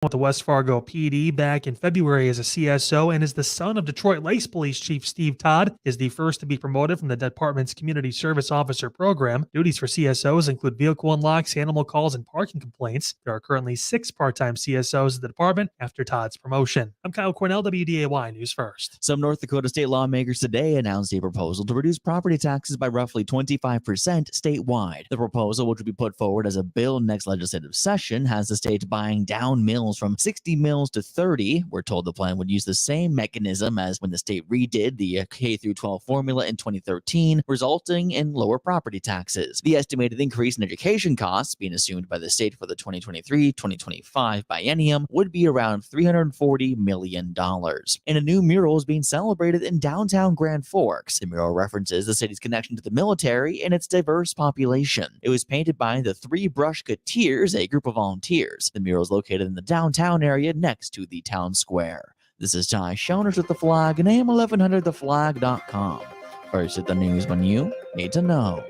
with the West Fargo PD back in February as a CSO and is the son of Detroit Lakes Police Chief Steve Todd, is the first to be promoted from the department's Community Service Officer program. Duties for CSOs include vehicle unlocks, animal calls, and parking complaints. There are currently 6 part-time CSOs at the department after Todd's promotion. I'm Kyle Cornell, WDAY News First. Some North Dakota state lawmakers today announced a proposal to reduce property taxes by roughly 25% statewide. The proposal, which will be put forward as a bill next legislative session, has the state buying down mills from 60 mills to 30. We're told the plan would use the same mechanism as when the state redid the K-12 formula in 2013, resulting in lower property taxes. The estimated increase in education costs being assumed by the state for the 2023-2025 biennium would be around $340 million. And a new mural is being celebrated in downtown Grand Forks. The mural references the city's connection to the military and its diverse population. It was painted by the Three Brushketeers, a group of volunteers. The mural is located in the downtown area next to the town square. This is Ty Shoners with The Flag and AM1100theflag.com. First at the news when you need to know.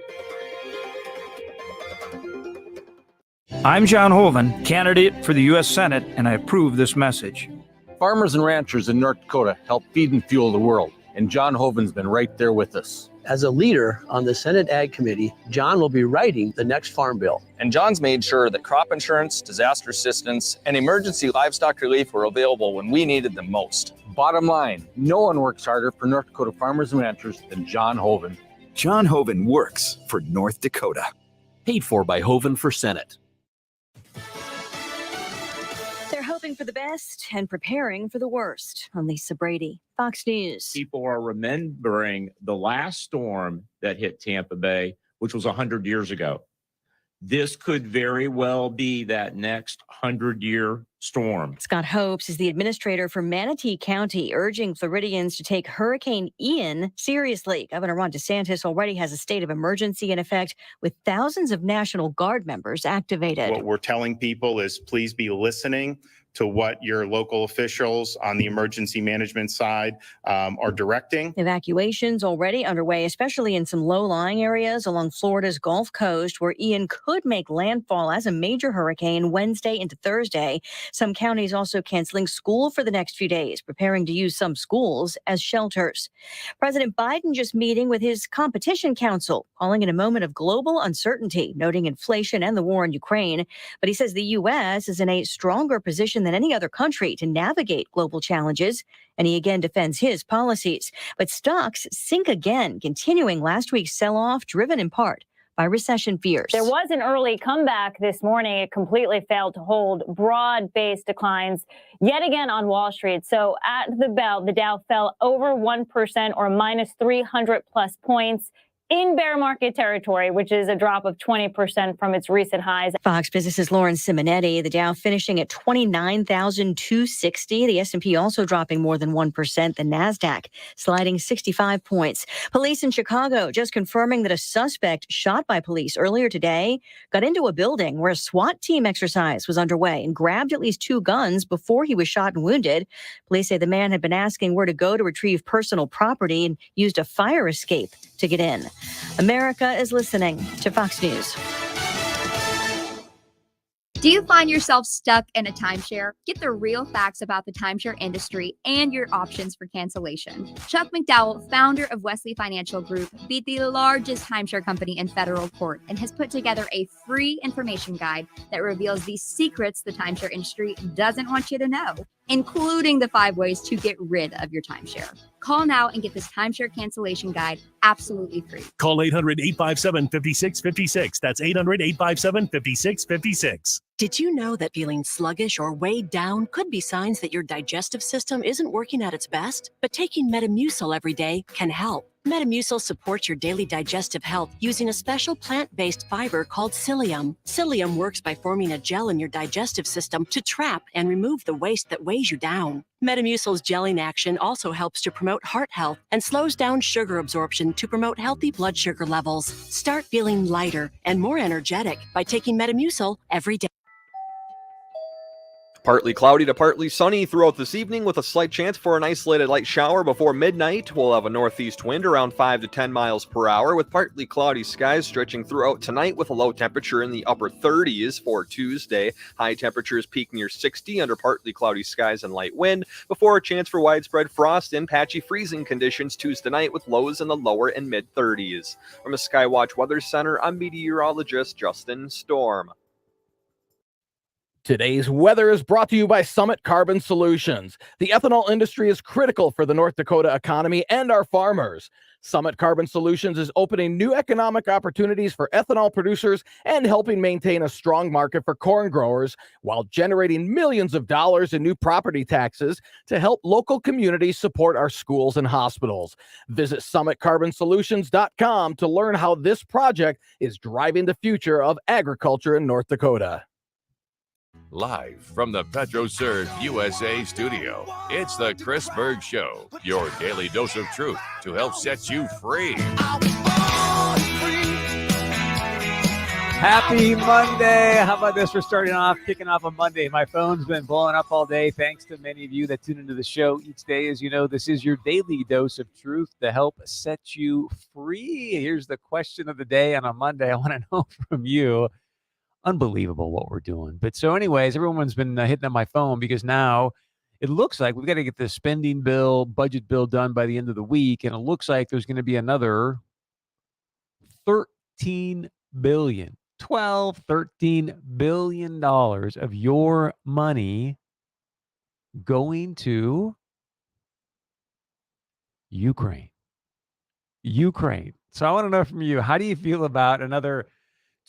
I'm John Hoeven, candidate for the U.S. Senate, and I approve this message. Farmers and ranchers in North Dakota help feed and fuel the world, and John Hoeven's been right there with us. As a leader on the Senate Ag Committee, John will be writing the next farm bill. And John's made sure that crop insurance, disaster assistance, and emergency livestock relief were available when we needed them most. Bottom line, no one works harder for North Dakota farmers and ranchers than John Hoeven. John Hoeven works for North Dakota. Paid for by Hoeven for Senate. They're hoping for the best and preparing for the worst. I'm Lisa Brady, Fox News. People are remembering the last storm that hit Tampa Bay, which was 100 years ago. This could very well be that next 100-year storm. Scott Hopes is the administrator for Manatee County, urging Floridians to take Hurricane Ian seriously. Governor Ron DeSantis already has a state of emergency in effect with thousands of National Guard members activated. What we're telling people is please be listening to what your local officials on the emergency management side are directing. Evacuations already underway, especially in some low-lying areas along Florida's Gulf Coast, where Ian could make landfall as a major hurricane Wednesday into Thursday. Some counties also canceling school for the next few days, preparing to use some schools as shelters. President Biden just meeting with his competition council, calling it a moment of global uncertainty, noting inflation and the war in Ukraine. But he says the U.S. is in a stronger position than any other country to navigate global challenges, and he again defends his policies. But stocks sink again, continuing last week's sell-off, driven in part by recession fears. There was an early comeback this morning. It completely failed to hold broad-based declines yet again on Wall Street. So at the bell, the Dow fell over 1% or minus 300 plus points in bear market territory, which is a drop of 20% from its recent highs. Fox Business's Lauren Simonetti, the Dow finishing at 29,260. The S&P also dropping more than 1%. The NASDAQ sliding 65 points. Police in Chicago just confirming that a suspect shot by police earlier today got into a building where a SWAT team exercise was underway and grabbed at least 2 guns before he was shot and wounded. Police say the man had been asking where to go to retrieve personal property and used a fire escape to get in. America is listening to Fox News. Do you find yourself stuck in a timeshare? Get the real facts about the timeshare industry and your options for cancellation. Chuck McDowell, founder of Wesley Financial Group, beat the largest timeshare company in federal court and has put together a free information guide that reveals the secrets the timeshare industry doesn't want you to know, including the 5 ways to get rid of your timeshare. Call now and get this timeshare cancellation guide absolutely free. Call 800-857-5656. That's 800-857-5656. Did you know that feeling sluggish or weighed down could be signs that your digestive system isn't working at its best? But taking Metamucil every day can help. Metamucil supports your daily digestive health using a special plant-based fiber called psyllium. Psyllium works by forming a gel in your digestive system to trap and remove the waste that weighs you down. Metamucil's gelling action also helps to promote heart health and slows down sugar absorption to promote healthy blood sugar levels. Start feeling lighter and more energetic by taking Metamucil every day. Partly cloudy to partly sunny throughout this evening with a slight chance for an isolated light shower before midnight. We'll have a northeast wind around 5 to 10 miles per hour with partly cloudy skies stretching throughout tonight with a low temperature in the upper 30s for Tuesday. High temperatures peak near 60 under partly cloudy skies and light wind before a chance for widespread frost and patchy freezing conditions Tuesday night with lows in the lower and mid 30s. From the Skywatch Weather Center, I'm meteorologist Justin Storm. Today's weather is brought to you by Summit Carbon Solutions. The ethanol industry is critical for the North Dakota economy and our farmers. Summit Carbon Solutions is opening new economic opportunities for ethanol producers and helping maintain a strong market for corn growers while generating millions of dollars in new property taxes to help local communities support our schools and hospitals. Visit summitcarbonsolutions.com to learn how this project is driving the future of agriculture in North Dakota. Live from the PetroServe USA studio, it's the Chris Berg Show, your daily dose of truth to help set you free. Happy Monday. How about this for kicking off a Monday? My phone's been blowing up all day. Thanks to many of you that tune into the show each day. As you know, this is your daily dose of truth to help set you free. Here's the question of the day on a Monday. I want to know from you. Unbelievable what we're doing. But so anyways, everyone's been hitting on my phone because now it looks like we've got to get the spending bill, budget bill done by the end of the week. And it looks like there's going to be another $13 billion of your money going to Ukraine. So I want to know from you, how do you feel about another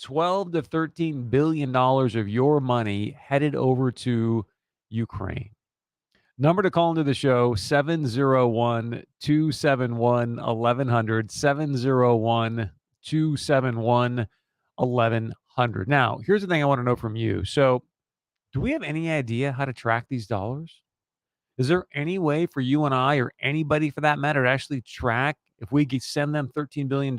$12 to $13 billion of your money headed over to Ukraine? Number to call into the show, 701-271-1100, 701-271-1100. Now, here's the thing I want to know from you. So, do we have any idea how to track these dollars? Is there any way for you and I, or anybody for that matter, to actually track if we could send them $13 billion,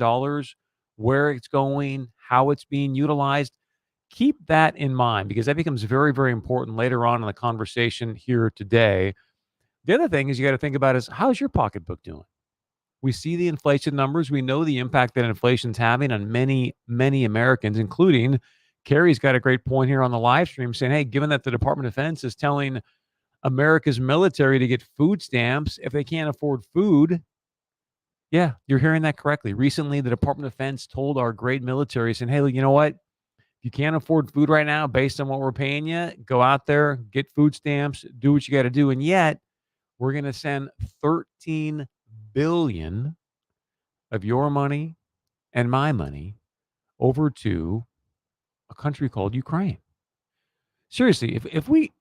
where it's going, how it's being utilized? Keep that in mind because that becomes very, very important later on in the conversation here today. The other thing is you got to think about is, how's your pocketbook doing? We see the inflation numbers. We know the impact that inflation's having on many, many Americans, including Carrie's got a great point here on the live stream saying, hey, given that the Department of Defense is telling America's military to get food stamps if they can't afford food. Yeah, you're hearing that correctly. Recently, the Department of Defense told our great military, saying, hey, you know what? If you can't afford food right now, based on what we're paying you, go out there, get food stamps, do what you got to do. And yet, we're going to send $13 billion of your money and my money over to a country called Ukraine. Seriously, if we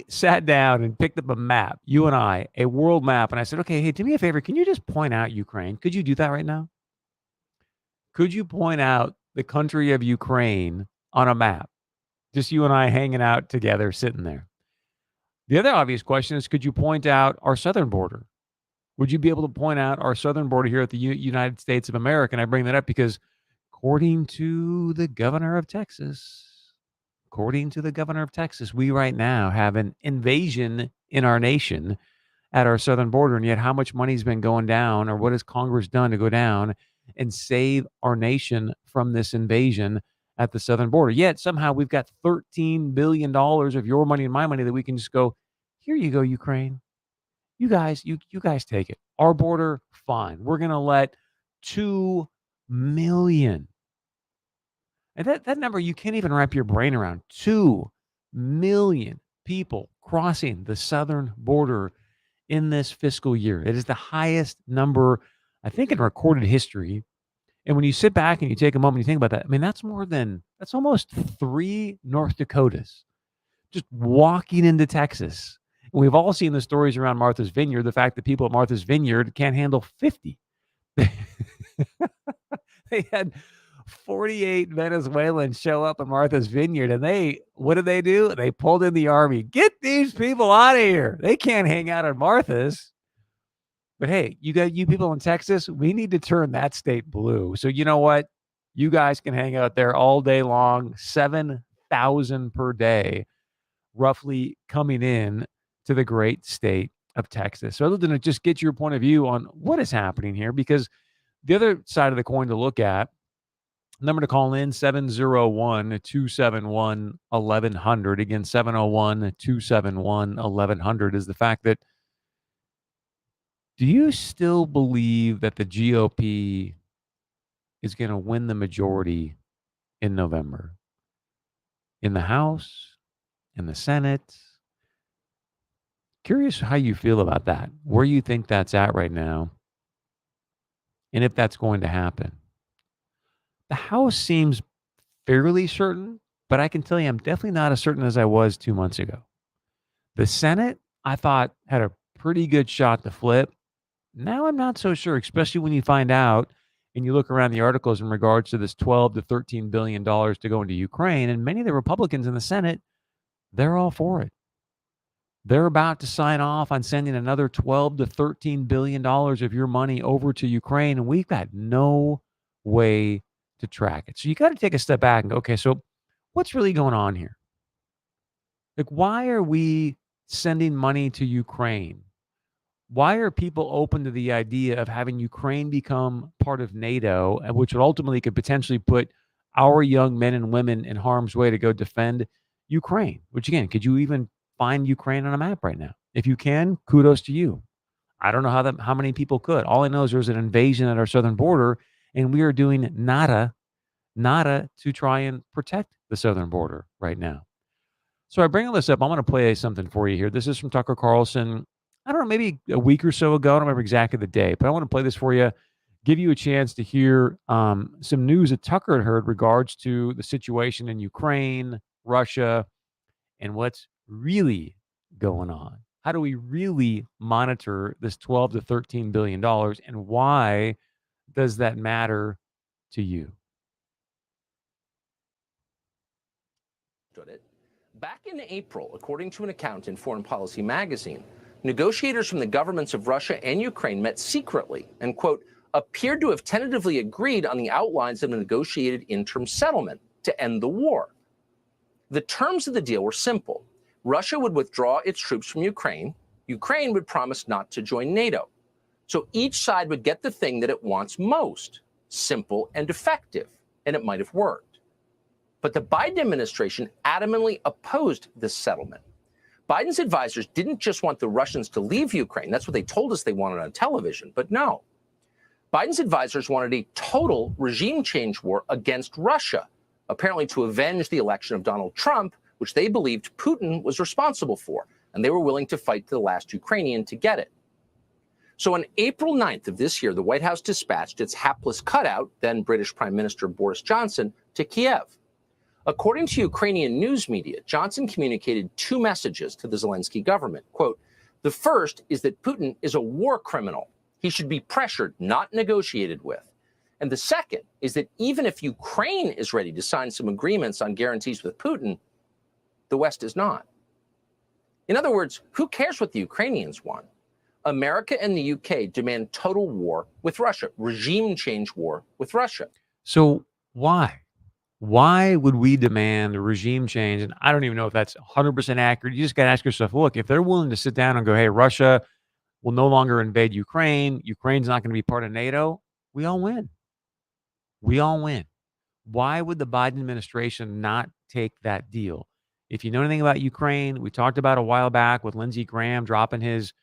sat down and picked up a map, you and I, a world map, and I said, okay, hey, do me a favor, can you just point out Ukraine? Could you do that right now? Could you point out the country of Ukraine on a map? Just you and I hanging out together, sitting there. The other obvious question is, could you point out our southern border? Would you be able to point out our southern border here at the United States of America? And I bring that up because according to the governor of Texas, we right now have an invasion in our nation at our southern border. And yet how much money's been going down, or what has Congress done to go down and save our nation from this invasion at the southern border? Yet somehow we've got $13 billion of your money and my money that we can just go, here you go, Ukraine. You guys take it. Our border, fine. We're going to let 2 million. And that number, you can't even wrap your brain around. 2 million people crossing the southern border in this fiscal year. It is the highest number, I think, in recorded history. And when you sit back and you take a moment and you think about that, I mean, that's almost 3 North Dakotas just walking into Texas. And we've all seen the stories around Martha's Vineyard, the fact that people at Martha's Vineyard can't handle 50. They had 48 Venezuelans show up at Martha's Vineyard, and what did they do? They pulled in the army. Get these people out of here. They can't hang out at Martha's. But hey, you people in Texas, we need to turn that state blue. So you know what? You guys can hang out there all day long, 7,000 per day. roughly coming in to the great state of Texas. So other than to just get your point of view on what is happening here, because the other side of the coin to look at, number to call in, 701-271-1100. Again, 701-271-1100 is the fact that, do you still believe that the GOP is going to win the majority in November? In the House, in the Senate? Curious how you feel about that, where you think that's at right now, and if that's going to happen. The House seems fairly certain, but I can tell you I'm definitely not as certain as I was 2 months ago. The Senate, I thought, had a pretty good shot to flip. Now I'm not so sure, especially when you find out and you look around the articles in regards to this $12 to $13 billion to go into Ukraine, and many of the Republicans in the Senate, they're all for it. They're about to sign off on sending another $12 to $13 billion of your money over to Ukraine, and we've got no way to track it. So you got to take a step back and go, okay, so what's really going on here? Like, why are we sending money to Ukraine? Why are people open to the idea of having Ukraine become part of NATO, which would ultimately could potentially put our young men and women in harm's way to go defend Ukraine? Which, again, could you even find Ukraine on a map right now? If you can, kudos to you. I don't know how many people could. All I know is there's an invasion at our southern border, and we are doing nada to try and protect the southern border right now. So I bring all this up. I'm going to play something for you here. This is from Tucker Carlson. I don't know, maybe a week or so ago. I don't remember exactly the day, but I want to play this for you, give you a chance to hear some news that Tucker had heard regards to the situation in Ukraine, Russia, and what's really going on. How do we really monitor this $12 to $13 billion, and why does that matter to you? Back in April, according to an account in Foreign Policy magazine, negotiators from the governments of Russia and Ukraine met secretly and, quote, appeared to have tentatively agreed on the outlines of a negotiated interim settlement to end the war. The terms of the deal were simple. Russia would withdraw its troops from Ukraine. Ukraine would promise not to join NATO. So each side would get the thing that it wants most, simple and effective, and it might have worked. But the Biden administration adamantly opposed this settlement. Biden's advisors didn't just want the Russians to leave Ukraine. That's what they told us they wanted on television. But no. Biden's advisors wanted a total regime change war against Russia, apparently to avenge the election of Donald Trump, which they believed Putin was responsible for. And they were willing to fight to the last Ukrainian to get it. So on April 9th of this year, the White House dispatched its hapless cutout, then British Prime Minister Boris Johnson, to Kiev. According to Ukrainian news media, Johnson communicated two messages to the Zelensky government. Quote, the first is that Putin is a war criminal. He should be pressured, not negotiated with. And the second is that even if Ukraine is ready to sign some agreements on guarantees with Putin, the West is not. In other words, who cares what the Ukrainians want? America and the UK demand total war with Russia, regime change war with Russia. So why? Why would we demand a regime change? And I don't even know if that's 100% accurate. You just got to ask yourself, look, if they're willing to sit down and go, hey, Russia will no longer invade Ukraine, Ukraine's not going to be part of NATO, we all win. We all win. Why would the Biden administration not take that deal? If you know anything about Ukraine, we talked about a while back with Lindsey Graham dropping his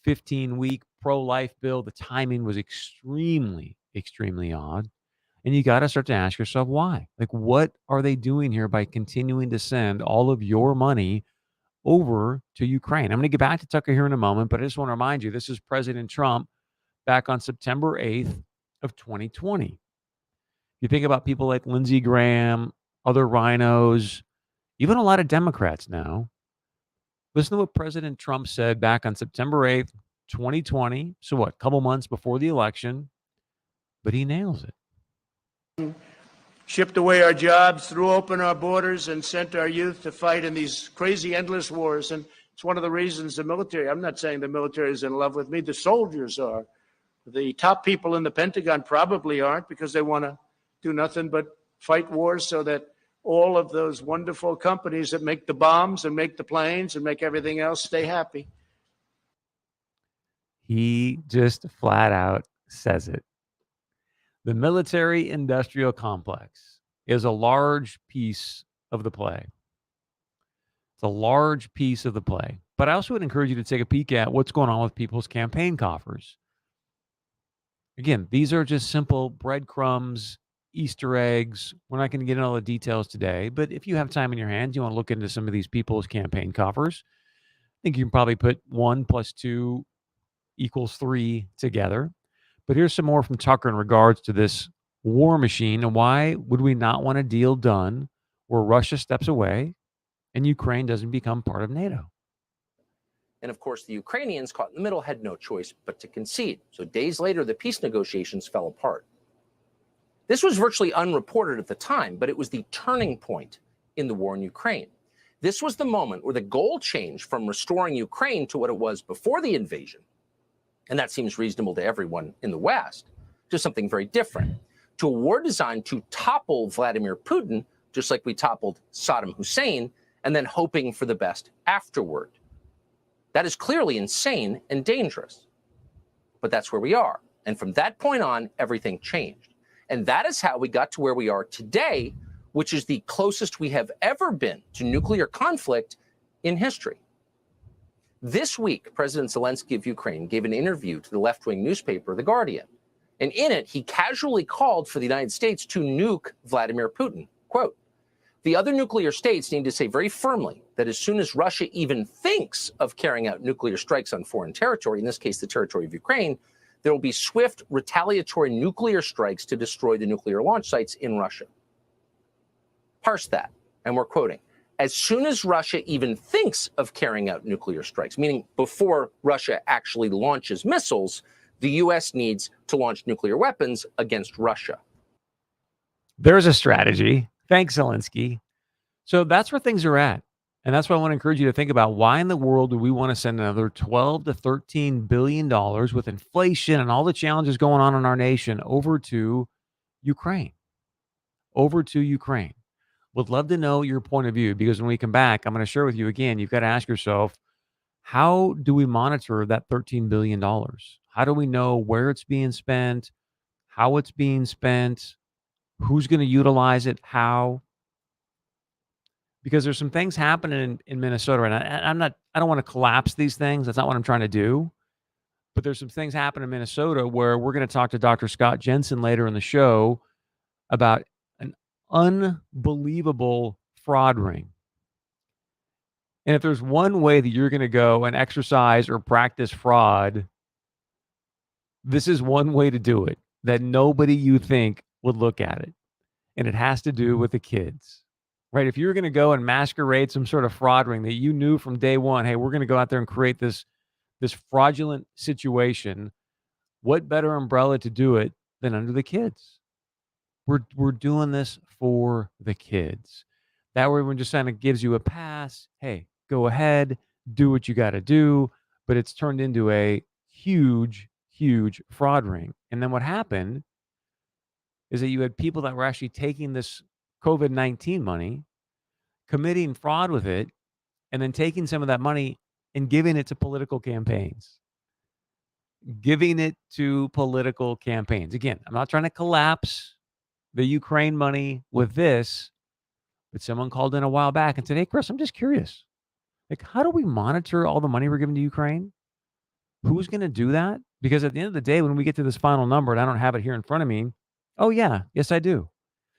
15-week pro-life bill. The timing was extremely, extremely odd. And you got to start to ask yourself why. Like, what are they doing here by continuing to send all of your money over to Ukraine? I'm going to get back to Tucker here in a moment, but I just want to remind you, this is President Trump back on September 8th of 2020. You think about people like Lindsey Graham, other rhinos, even a lot of Democrats now. Listen to what President Trump said back on September 8th, 2020. So what, a couple months before the election, but he nails it. Shipped away our jobs, threw open our borders, and sent our youth to fight in these crazy, endless wars. And it's one of the reasons the military, I'm not saying the military is in love with me, the soldiers are. The top people in the Pentagon probably aren't, because they want to do nothing but fight wars so that all of those wonderful companies that make the bombs and make the planes and make everything else stay happy. He just flat out says it. The military industrial complex is a large piece of the play. It's a large piece of the play. But I also would encourage you to take a peek at what's going on with people's campaign coffers. Again, these are just simple breadcrumbs, Easter eggs. We're not going to get into all the details today, but if you have time in your hands, you want to look into some of these people's campaign coffers. I think you can probably put 1 + 2 = 3 together. But here's some more from Tucker in regards to this war machine and why would we not want a deal done where Russia steps away and Ukraine doesn't become part of NATO. And of course, the Ukrainians, caught in the middle, had no choice but to concede. So days later, the peace negotiations fell apart. This was virtually unreported at the time, but it was the turning point in the war in Ukraine. This was the moment where the goal changed from restoring Ukraine to what it was before the invasion, and that seems reasonable to everyone in the West, to something very different, to a war designed to topple Vladimir Putin, just like we toppled Saddam Hussein, and then hoping for the best afterward. That is clearly insane and dangerous. But that's where we are. And from that point on, everything changed. And that is how we got to where we are today, which is the closest we have ever been to nuclear conflict in history. This week, President Zelensky of Ukraine gave an interview to the left-wing newspaper, The Guardian. And in it, he casually called for the United States to nuke Vladimir Putin. Quote, "The other nuclear states need to say very firmly that as soon as Russia even thinks of carrying out nuclear strikes on foreign territory, in this case, the territory of Ukraine, there will be swift retaliatory nuclear strikes to destroy the nuclear launch sites in Russia." Parse that, and we're quoting, "As soon as Russia even thinks of carrying out nuclear strikes," meaning before Russia actually launches missiles, the U.S. needs to launch nuclear weapons against Russia. There's a strategy. Thanks, Zelensky. So that's where things are at. And that's why I want to encourage you to think about why in the world do we want to send another $12 to $13 billion with inflation and all the challenges going on in our nation over to Ukraine? Over to Ukraine. Would love to know your point of view, because when we come back, I'm going to share with you again, you've got to ask yourself, how do we monitor that $13 billion? How do we know where it's being spent, how it's being spent, who's going to utilize it, how? Because there's some things happening in Minnesota right now. I don't want to collapse these things. That's not what I'm trying to do. But there's some things happening in Minnesota where we're going to talk to Dr. Scott Jensen later in the show about an unbelievable fraud ring. And if there's one way that you're going to go and exercise or practice fraud, this is one way to do it that nobody you think would look at it. And it has to do with the kids, right? If you're going to go and masquerade some sort of fraud ring that you knew from day one, hey, we're going to go out there and create this fraudulent situation, what better umbrella to do it than under the kids? We're doing this for the kids. That way, everyone just kind of gives you a pass. Hey, go ahead, do what you got to do. But it's turned into a huge, huge fraud ring. And then what happened is that you had people that were actually taking this COVID-19 money, committing fraud with it, and then taking some of that money and giving it to political campaigns. Giving it to political campaigns. Again, I'm not trying to collapse the Ukraine money with this, but someone called in a while back and said, hey, Chris, I'm just curious. Like, how do we monitor all the money we're giving to Ukraine? Who's going to do that? Because at the end of the day, when we get to this final number, and I don't have it here in front of me, oh, yeah, yes, I do.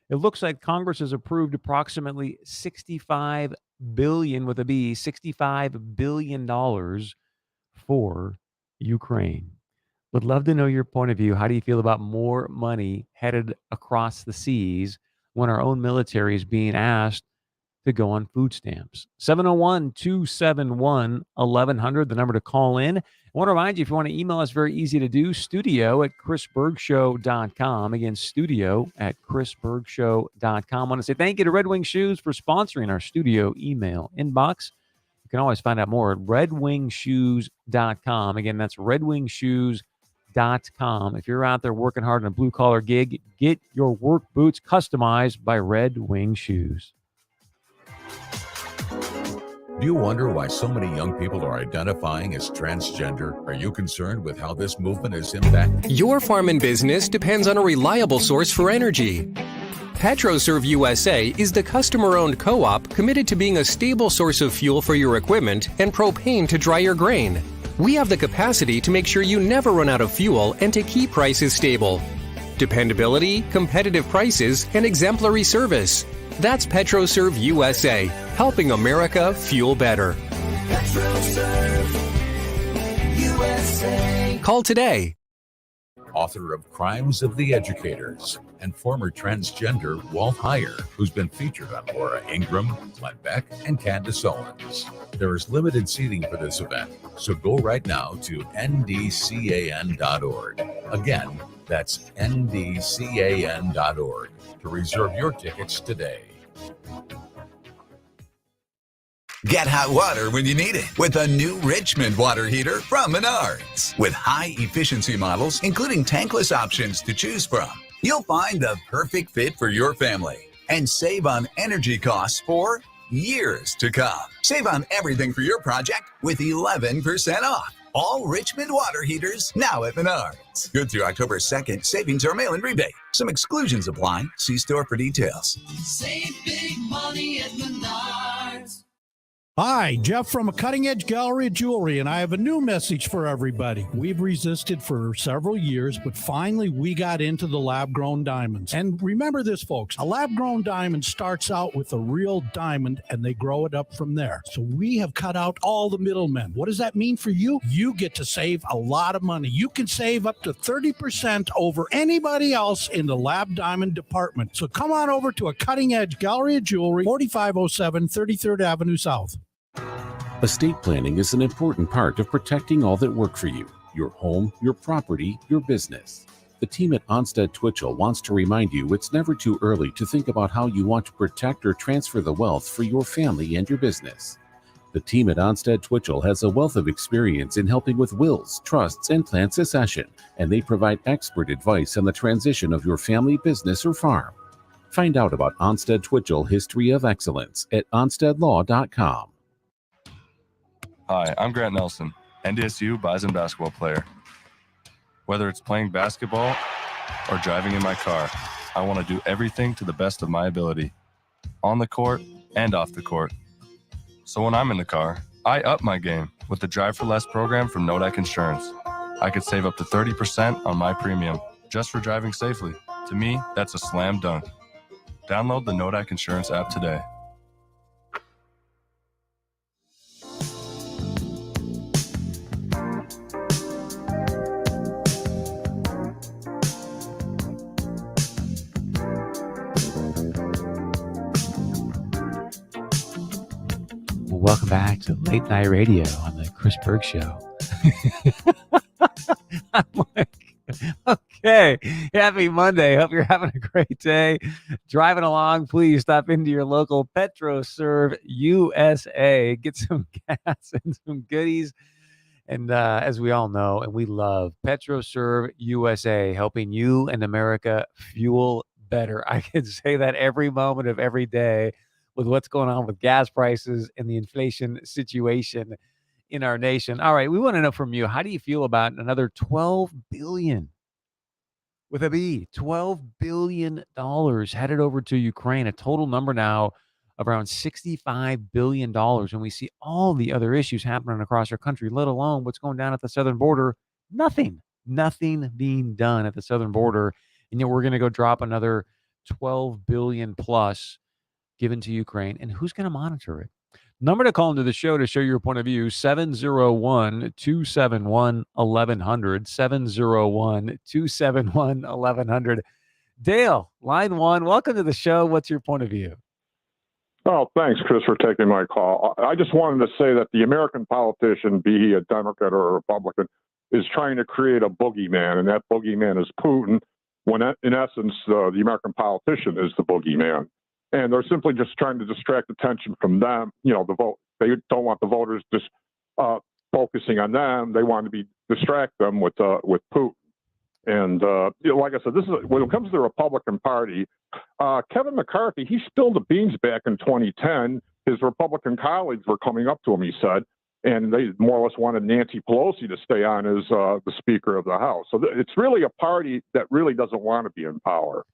It looks like Congress has approved approximately $65 billion with a B, $65 billion for Ukraine. Would love to know your point of view. How do you feel about more money headed across the seas when our own military is being asked to go on food stamps? 701-271-1100, the number to call in. I want to remind you, if you want to email us, very easy to do, studio@chrisbergshow.com. Again, studio@chrisbergshow.com. I want to say thank you to Red Wing Shoes for sponsoring our studio email inbox. You can always find out more at redwingshoes.com. Again, that's redwingshoes.com. If you're out there working hard in a blue-collar gig, get your work boots customized by Red Wing Shoes. Do you wonder why so many young people are identifying as transgender? Are you concerned with how this movement is impacting? Your farm and business depends on a reliable source for energy. PetroServe USA is the customer-owned co-op committed to being a stable source of fuel for your equipment and propane to dry your grain. We have the capacity to make sure you never run out of fuel and to keep prices stable. Dependability, competitive prices, and exemplary service. That's PetroServe USA, helping America fuel better. PetroServe USA. Call today. Author of Crimes of the Educators and former transgender Walt Heyer, who's been featured on Laura Ingraham, Glenn Beck, and Candace Owens. There is limited seating for this event, so go right now to ndcan.org. Again, that's ndcan.org to reserve your tickets today. Get hot water when you need it with a new Richmond water heater from Menards. With high-efficiency models, including tankless options to choose from, you'll find the perfect fit for your family and save on energy costs for years to come. Save on everything for your project with 11% off. All Richmond water heaters now at Menards. Good through October 2nd. Savings or mail-in rebate. Some exclusions apply. See store for details. Save big money at Menards. Hi, Jeff from a Cutting Edge Gallery of Jewelry, and I have a new message for everybody. We've resisted for several years, but finally we got into the lab-grown diamonds. And remember this, folks, a lab-grown diamond starts out with a real diamond, and they grow it up from there. So we have cut out all the middlemen. What does that mean for you? You get to save a lot of money. You can save up to 30% over anybody else in the lab diamond department. So come on over to a Cutting Edge Gallery of Jewelry, 4507 33rd Avenue South. Estate planning is an important part of protecting all that work for you, your home, your property, your business. The team at Onstead Twitchell wants to remind you it's never too early to think about how you want to protect or transfer the wealth for your family and your business. The team at Onstead Twitchell has a wealth of experience in helping with wills, trusts, and plan succession, and they provide expert advice on the transition of your family business or farm. Find out about Onstead Twitchell History of Excellence at onsteadlaw.com. Hi, I'm Grant Nelson, NDSU Bison basketball player. Whether it's playing basketball or driving in my car, I want to do everything to the best of my ability, on the court and off the court. So when I'm in the car, I up my game with the Drive for Less program from Nodak Insurance. I could save up to 30% on my premium just for driving safely. To me, that's a slam dunk. Download the Nodak Insurance app today. Welcome back to Late Night Radio on the Chris Berg Show. I'm like, okay, happy Monday. Hope you're having a great day. Driving along, please stop into your local PetroServe USA. Get some gas and some goodies. And as we all know, and we love, PetroServe USA, helping you and America fuel better. I can say that every moment of every day with what's going on with gas prices and the inflation situation in our nation. All right, we want to know from you, how do you feel about another $12 billion, with a B, $12 billion headed over to Ukraine, a total number now of around $65 billion. And we see all the other issues happening across our country, let alone what's going down at the southern border. Nothing being done at the southern border. And yet we're going to go drop another $12 billion plus given to Ukraine, and who's going to monitor it? Number to call into the show to share your point of view, 701-271-1100, 701-271-1100. Dale, line one, welcome to the show. What's your point of view? Oh, thanks, Chris, for taking my call. I just wanted to say that the American politician, be he a Democrat or a Republican, is trying to create a boogeyman, and that boogeyman is Putin, when in essence, the American politician is the boogeyman. And they're simply just trying to distract attention from them. You know, the vote. They don't want the voters just focusing on them. They want to distract them with Putin. And like I said, this is when it comes to the Republican Party. Kevin McCarthy, he spilled the beans back in 2010 his Republican colleagues were coming up to him, he said, and they more or less wanted Nancy Pelosi to stay on as the Speaker of the House. So it's really a party that really doesn't want to be in power.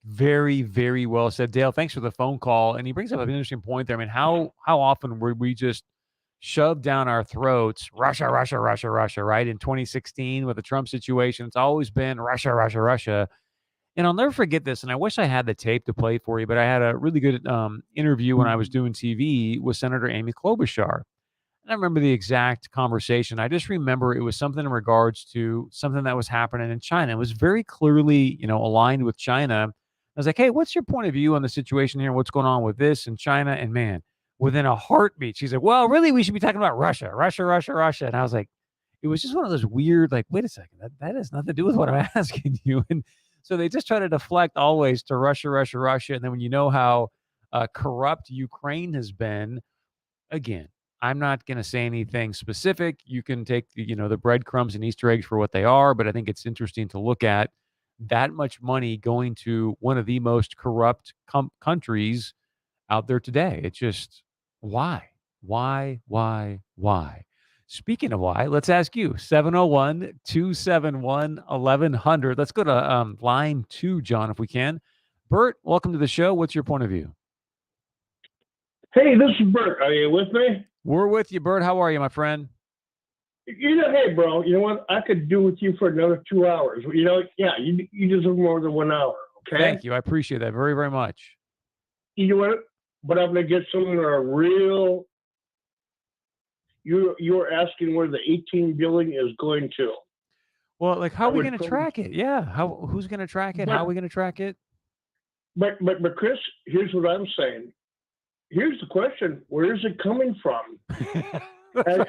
Very, very well said, Dale. Thanks for the phone call. And he brings up an interesting point there. I mean, how often were we just shoved down our throats, Russia, Russia, Russia, Russia, right? In 2016 with the Trump situation, it's always been Russia, Russia, Russia. And I'll never forget this. And I wish I had the tape to play for you, but I had a really good interview when I was doing TV with Senator Amy Klobuchar. And I remember the exact conversation. I just remember it was something in regards to something that was happening in China. It was very clearly, aligned with China. I was like, hey, what's your point of view on the situation here? What's going on with this in China? And man, within a heartbeat, she's like, well, really, we should be talking about Russia, Russia, Russia, Russia. And I was like, it was just one of those weird, like, wait a second, that has nothing to do with what I'm asking you. And so they just try to deflect always to Russia, Russia, Russia. And then when you know how corrupt Ukraine has been, again, I'm not going to say anything specific. You can take the breadcrumbs and Easter eggs for what they are, but I think it's interesting to look at that much money going to one of the most corrupt countries out there today. It's just why? Speaking of why, let's ask you 701-271-1100. Let's go to line 2, John, if we can. Bert, welcome to the show. What's your point of view? Hey, this is Bert. Are you with me? We're with you, Bert. How are you, my friend? Hey, bro, you know what? I could do with you for another 2 hours. You deserve more than 1 hour, okay? Thank you. I appreciate that very, very much. You know what? But I'm going to get something real. You're asking where the 18 billion is going to. Well, like, how are we going to track it? Yeah. Who's going to track it? How are we going to track it? But Chris, here's what I'm saying. Here's the question: where is it coming from? And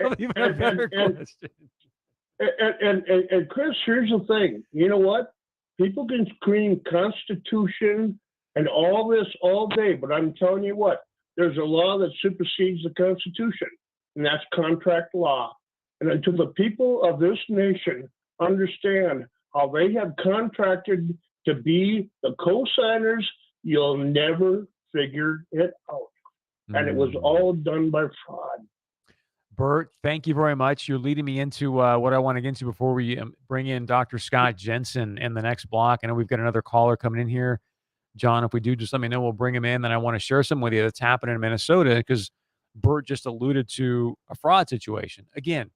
Chris, here's the thing. You know what? People can scream Constitution and all this all day, but I'm telling you what, there's a law that supersedes the Constitution, and that's contract law. And until the people of this nation understand how they have contracted to be the co-signers, you'll never figure it out. And it was all done by fraud. Bert, thank you very much. You're leading me into what I want to get into before we bring in Dr. Scott Jensen in the next block. I know we've got another caller coming in here. John, if we do, just let me know. We'll bring him in. Then I want to share some with you that's happening in Minnesota because Bert just alluded to a fraud situation. Again,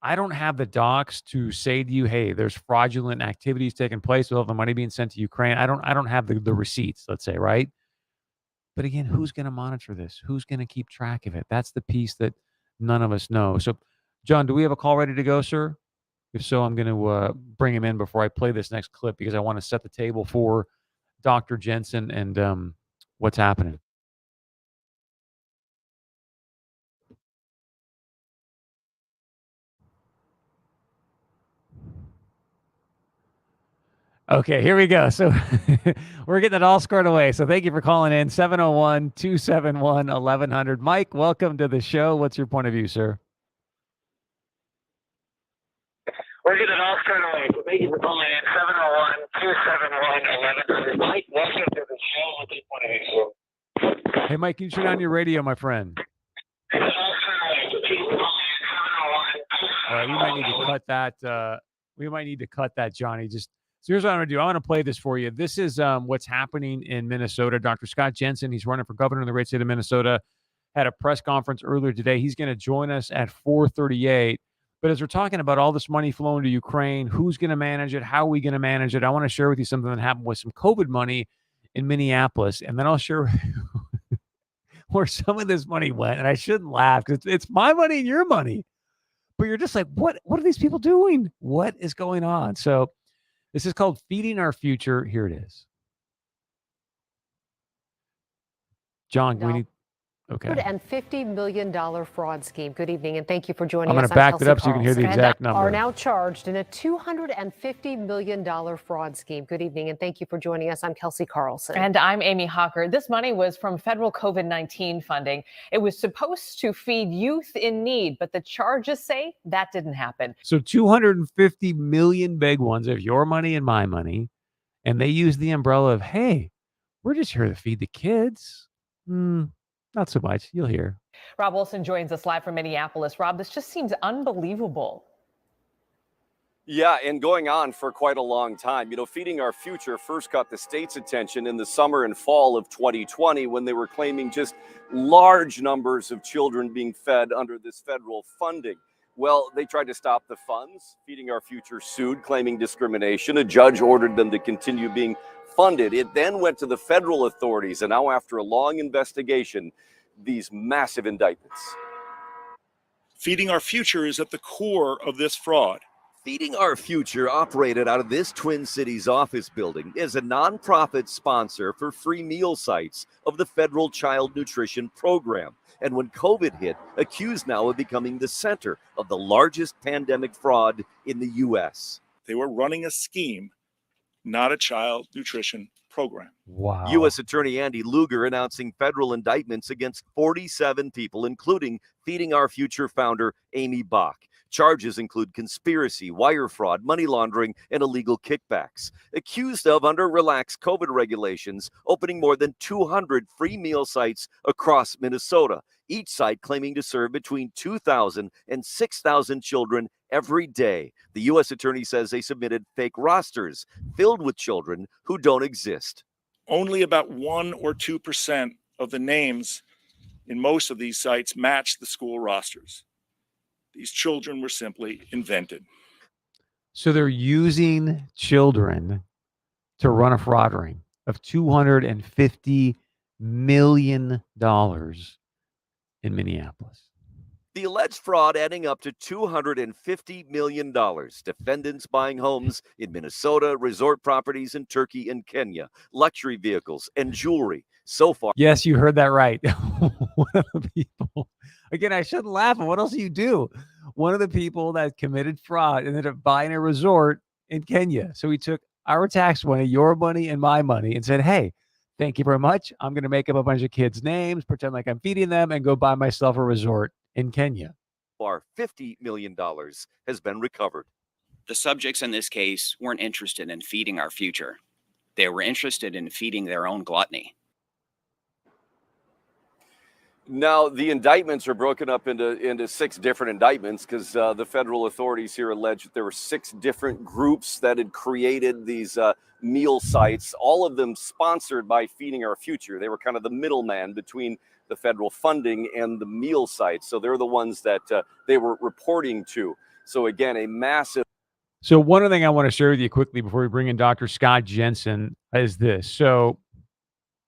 I don't have the docs to say to you, hey, there's fraudulent activities taking place with all the money being sent to Ukraine. I don't have the receipts, let's say, right? But again, who's going to monitor this? Who's going to keep track of it? That's the piece that none of us know. So, John, do we have a call ready to go, sir? If so, I'm going to bring him in before I play this next clip because I want to set the table for Dr. Jensen and what's happening. Okay, here we go. So we're getting it all squared away. So thank you for calling in. 701-271-1100. Mike, welcome to the show. What's your point of view, sir? We're getting it all squared away. So thank you for calling in. 701-271-1100. Mike, welcome to the show. What's your point of view? Hey, Mike, can you turn on your radio, my friend? All right, we might need to cut that. We might need to cut that, Johnny. So here's what I'm going to do. I want to play this for you. This is what's happening in Minnesota. Dr. Scott Jensen, he's running for governor in the great state of Minnesota, had a press conference earlier today. He's going to join us at 4:38. But as we're talking about all this money flowing to Ukraine, who's going to manage it? How are we going to manage it? I want to share with you something that happened with some COVID money in Minneapolis. And then I'll share where some of this money went. And I shouldn't laugh because it's my money and your money. But you're just like, what are these people doing? What is going on? So this is called Feeding Our Future. Here it is. John, we need... Okay. $150 million fraud scheme. Good evening, and thank you for joining us. I'm going to back it up so you can hear the exact number. Are now charged in a $250 million fraud scheme. Good evening, and thank you for joining us. I'm Kelsey Carlson. And I'm Amy Hawker. This money was from federal COVID-19 funding. It was supposed to feed youth in need, but the charges say that didn't happen. So 250 million big ones of your money and my money, and they use the umbrella of, hey, we're just here to feed the kids. Not so much. You'll hear. Rob Olson joins us live from Minneapolis. Rob, this just seems unbelievable. Yeah, and going on for quite a long time. You know, Feeding Our Future first got the state's attention in the summer and fall of 2020 when they were claiming just large numbers of children being fed under this federal funding. Well, they tried to stop the funds. Feeding Our Future sued, claiming discrimination. A judge ordered them to continue being funded. It then went to the federal authorities, and now after a long investigation, these massive indictments. Feeding Our Future is at the core of this fraud. Feeding Our Future operated out of this Twin Cities office building as a nonprofit sponsor for free meal sites of the federal child nutrition program. And when COVID hit, accused now of becoming the center of the largest pandemic fraud in the U.S. They were running a scheme, not a child nutrition program. Wow. U.S. Attorney Andy Luger announcing federal indictments against 47 people, including Feeding Our Future founder Amy Bach. Charges include conspiracy, wire fraud, money laundering, and illegal kickbacks. Accused of, under relaxed COVID regulations, opening more than 200 free meal sites across Minnesota, each site claiming to serve between 2,000 and 6,000 children every day. The U.S. Attorney says they submitted fake rosters filled with children who don't exist. Only about 1 or 2% of the names in most of these sites match the school rosters. These children were simply invented. So they're using children to run a fraud ring of $250 million in Minneapolis. The alleged fraud adding up to $250 million. Defendants buying homes in Minnesota, resort properties in Turkey and Kenya, luxury vehicles, and jewelry. So far. Yes, you heard that right. One of the people, again, I shouldn't laugh. What else do you do? One of the people that committed fraud ended up buying a resort in Kenya. So he took our tax money, your money, and my money and said, hey, thank you very much. I'm going to make up a bunch of kids' names, pretend like I'm feeding them, and go buy myself a resort in Kenya. Far $50 million has been recovered. The subjects in this case weren't interested in feeding our future. They were interested in feeding their own gluttony. Now, the indictments are broken up into 6 different indictments because the federal authorities here allege that there were 6 different groups that had created these meal sites, all of them sponsored by Feeding Our Future. They were kind of the middleman between the federal funding and the meal sites. So they're the ones that they were reporting to. So again, a massive. So one other thing I want to share with you quickly before we bring in Dr. Scott Jensen is this. So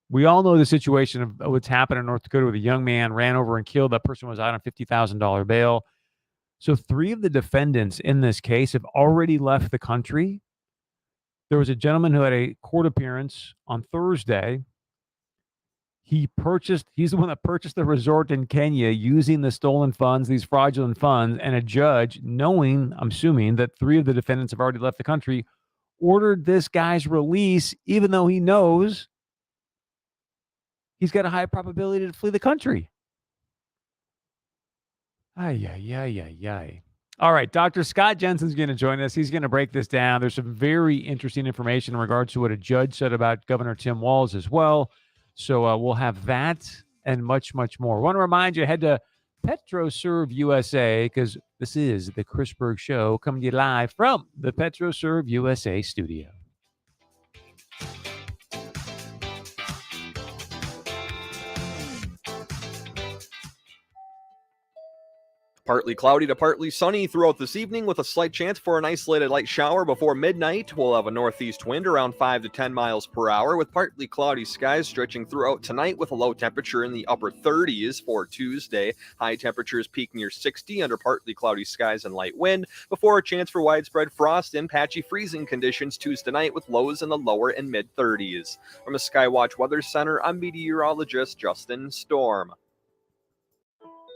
we all know the situation of what's happened in North Dakota with a young man ran over and killed. That person was out on $50,000 bail. So 3 of the defendants in this case have already left the country. There was a gentleman who had a court appearance on Thursday. He's the one that purchased the resort in Kenya using the stolen funds, these fraudulent funds, and a judge, knowing, I'm assuming, that 3 of the defendants have already left the country, ordered this guy's release, even though he knows he's got a high probability to flee the country. Ay. All right, Dr. Scott Jensen's going to join us. He's going to break this down. There's some very interesting information in regards to what a judge said about Governor Tim Walz as well. So we'll have that and much, much more. I want to remind you, head to PetroServe USA because this is the Chris Berg Show coming to you live from the PetroServe USA studio. Partly cloudy to partly sunny throughout this evening with a slight chance for an isolated light shower before midnight. We'll have a northeast wind around 5 to 10 miles per hour with partly cloudy skies stretching throughout tonight with a low temperature in the upper 30s for Tuesday. High temperatures peak near 60 under partly cloudy skies and light wind before a chance for widespread frost and patchy freezing conditions Tuesday night with lows in the lower and mid 30s. From the Skywatch Weather Center, I'm meteorologist Justin Storm.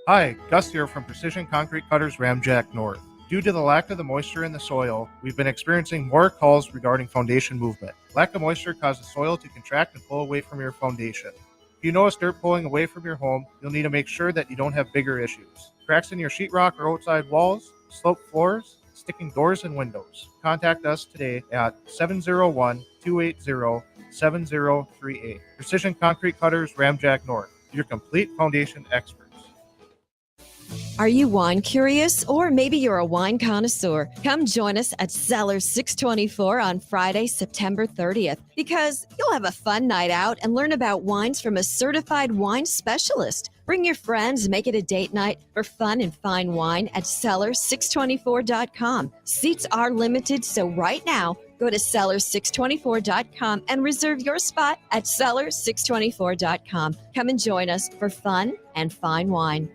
Hi, Gus here from Precision Concrete Cutters Ramjack North. Due to the lack of the moisture in the soil, we've been experiencing more calls regarding foundation movement. Lack of moisture causes soil to contract and pull away from your foundation. If you notice dirt pulling away from your home, you'll need to make sure that you don't have bigger issues. Cracks in your sheetrock or outside walls, sloped floors, sticking doors and windows. Contact us today at 701-280-7038. Precision Concrete Cutters Ramjack North. your complete foundation experts. Are you wine curious? Or maybe you're a wine connoisseur? Come join us at Cellar 624 on Friday, September 30th, because you'll have a fun night out and learn about wines from a certified wine specialist. Bring your friends, make it a date night for fun and fine wine at cellar624.com. Seats are limited, so right now, go to cellar624.com and reserve your spot at cellar624.com. Come and join us for fun and fine wine.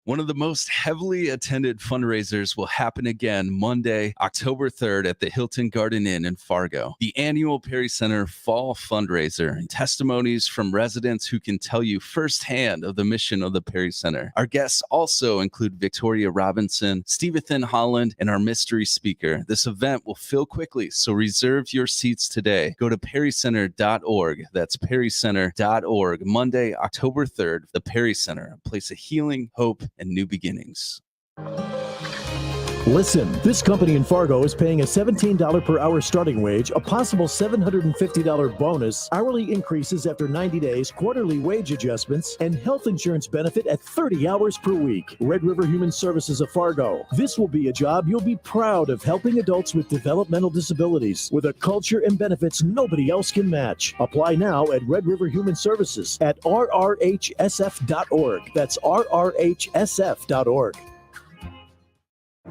One of the most heavily attended fundraisers will happen again Monday, October 3rd at the Hilton Garden Inn in Fargo. The annual Perry Center Fall Fundraiser, and testimonies from residents who can tell you firsthand of the mission of the Perry Center. Our guests also include Victoria Robinson, Stevenson Holland, and our mystery speaker. This event will fill quickly, so reserve your seats today. Go to perrycenter.org. That's perrycenter.org. Monday, October 3rd, the Perry Center, a place of healing, hope, and new beginnings. Listen, this company in Fargo is paying a $17 per hour starting wage, a possible $750 bonus, hourly increases after 90 days, quarterly wage adjustments, and health insurance benefit at 30 hours per week. Red River Human Services of Fargo. This will be a job you'll be proud of, helping adults with developmental disabilities with a culture and benefits nobody else can match. Apply now at Red River Human Services at rrhsf.org. That's rrhsf.org.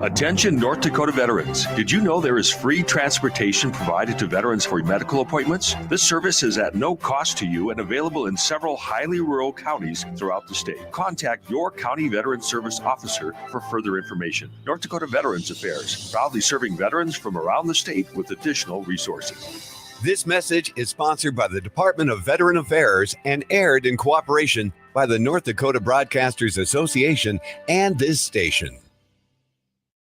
Attention North Dakota veterans. Did you know there is free transportation provided to veterans for medical appointments? This service is at no cost to you and available in several highly rural counties throughout the state. Contact your county veteran service officer for further information. North Dakota Veterans Affairs, proudly serving veterans from around the state with additional resources. This message is sponsored by the Department of Veteran Affairs and aired in cooperation by the North Dakota Broadcasters Association and this station.